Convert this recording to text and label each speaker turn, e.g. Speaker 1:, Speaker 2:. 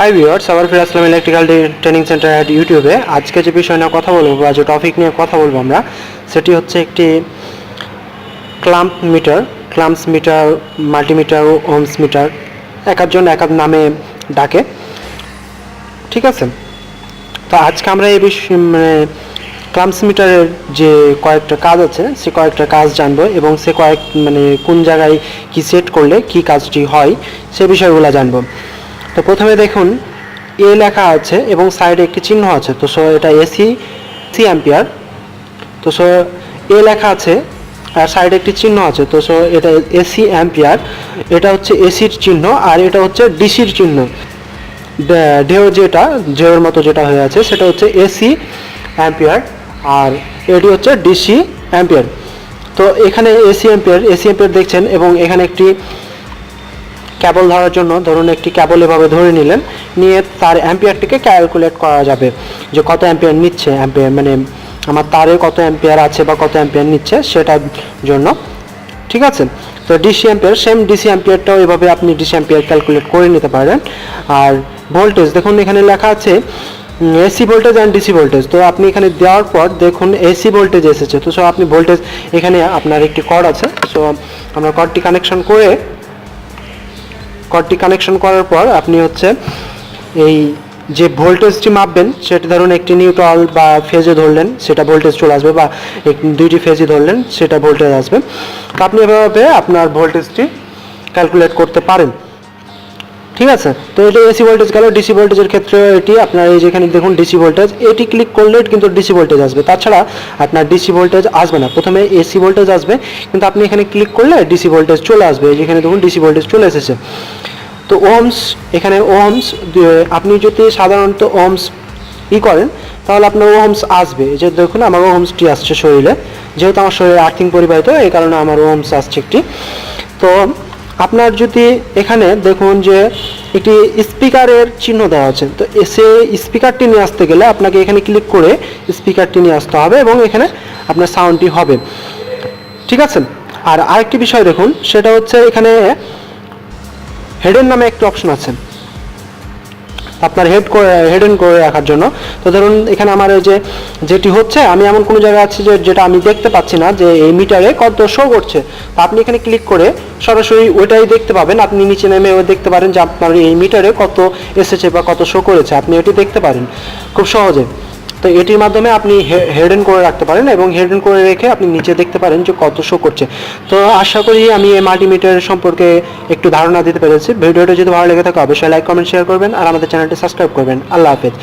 Speaker 1: Hi viewers, আবার ফিরে আসলাম electrical training centre at ইউটিউবে। আজকে যে বিষয় নিয়ে কথা বলবো বা যে টপিক নিয়ে কথা বলবো আমরা, সেটি হচ্ছে একটি ক্লাম্পস মিটার, মাল্টিমিটার ও ওহমস মিটার, একজন এক নামে ডাকে। ঠিক আছে, তো আজকে আমরা এই বিষয় ক্লাম্পস মিটারের যে কয়েকটা কাজ আছে সে কয়েকটা কাজ জানবো এবং সে কোন জায়গায় কি সেট করলে কি কাজটি হয় সে বিষয়গুলো জানবো। তো প্রথমে দেখুন এ লেখা আছে এবং সাইডে একটি চিহ্ন আছে। তো এটা এসি অ্যাম্পিয়ার। তো এ লেখা আছে আর সাইডে একটি চিহ্ন আছে। তো এটা এসি অ্যাম্পিয়ার, এটা হচ্ছে এসির চিহ্ন আর এটা হচ্ছে ডিসির চিহ্ন। ঢেউর মতো যেটা হয়ে আছে সেটা হচ্ছে এসি অ্যাম্পিয়ার আর এটি হচ্ছে ডিসি অ্যাম্পিয়ার। তো এখানে এসি অ্যাম্পিয়ার দেখছেন এবং এখানে একটি ক্যাবল ধরার জন্য ধরুন একটি ক্যাবল এভাবে ধরে নিলেন, নিয়ে তার অ্যাম্পিয়ারটিকে ক্যালকুলেট করা যাবে যে কত অ্যাম্পিয়ার নিচ্ছে, আমার তারে কত অ্যাম্পিয়ার আছে বা কত অ্যাম্পিয়ার নিচ্ছে সেটার জন্য। ঠিক আছে, তো ডিসি অ্যাম্পিয়ারটাও এভাবে আপনি ডিসি অ্যাম্পিয়ার ক্যালকুলেট করে নিতে পারেন। আর ভোল্টেজ দেখুন এখানে লেখা আছে AC voltage and DC voltage. তো আপনি এখানে দেওয়ার পর দেখুন এসি ভোল্টেজ এসেছে। তো আপনি ভোল্টেজ এখানে আপনার একটি কর্ড আছে, আমরা কর্ডটি কানেকশন করার পর আপনি হচ্ছে এই যে ভোল্টেজটি মাপবেন সেটা ধরুন একটি নিউট্রাল বা ফেজে ধরলেন সেটা ভোল্টেজ চলে আসবে, বা দুইটি ফেজে ধরলেন সেটা ভোল্টেজ আসবে। তো আপনি এভাবে আপনার ভোল্টেজটি ক্যালকুলেট করতে পারেন। ঠিক আছে, তো এটা এসি ভোল্টেজ গেল। ডিসি ভোল্টেজের ক্ষেত্রে এটি আপনার এই যেখানে দেখুন ডিসি ভোল্টেজ, এটি ক্লিক করলে কিন্তু ডিসি ভোল্টেজ আসবে, তাছাড়া আপনার ডিসি ভোল্টেজ আসবে না। প্রথমে এসি ভোল্টেজ আসবে কিন্তু আপনি এখানে ক্লিক করলে ডিসি ভোল্টেজ চলে আসবে। যেখানে দেখুন ডিসি ভোল্টেজ চলে এসেছে। তো ওহমস, এখানে ওহমস আপনি যদি সাধারণত ওহমস করেন তাহলে আপনার ওহমস আসবে। এই যে দেখুন আমার ওহমসটি আসছে শরীরে, যেহেতু আমার শরীরে আর্থিং পরিবাহিত এই কারণে আমার ওহমস আসছে একটি। তো আপনার যদি এখানে দেখুন যে একটি স্পিকারের চিহ্ন দেওয়া আছে, তো সে স্পিকারটি নিয়ে আসতে গেলে আপনাকে এখানে ক্লিক করে স্পিকারটি নিয়ে আসতে হবে এবং এখানে আপনার সাউন্ডটি হবে। ঠিক আছে, আর আরেকটি বিষয় দেখুন সেটা হচ্ছে এখানে হেডেন নামে একটি অপশন আছে আপনার হেডেন করে রাখার জন্য। তো ধরুন এখানে আমার এই যেটি হচ্ছে আমি এমন কোনো জায়গায় আছি যেটা আমি দেখতে পাচ্ছি না যে এই মিটারে কত শো করছে, তো আপনি এখানে ক্লিক করে সরাসরি ওইটাই দেখতে পাবেন। আপনি নিচে নেমে দেখতে পারেন যে আপনার এই মিটারে কত এসেছে বা কত শো করেছে, আপনি এটি দেখতে পারেন খুব সহজে। তো এটির মাধ্যমে আপনি হেডেন করে রাখতে পারেন এবং হেডেন করে রেখে আপনি নিচে দেখতে পারেন যে কত শো করছে। তো আশা করি আমি এই মাল্টিমিটার সম্পর্কে একটু ধারণা দিতে পেরেছি। ভিডিওটা যদি ভালো লেগে থাকে অবশ্যই লাইক, কমেন্ট, শেয়ার করবেন আর আমাদের চ্যানেলটি সাবস্ক্রাইব করবেন। আল্লাহ হাফেজ।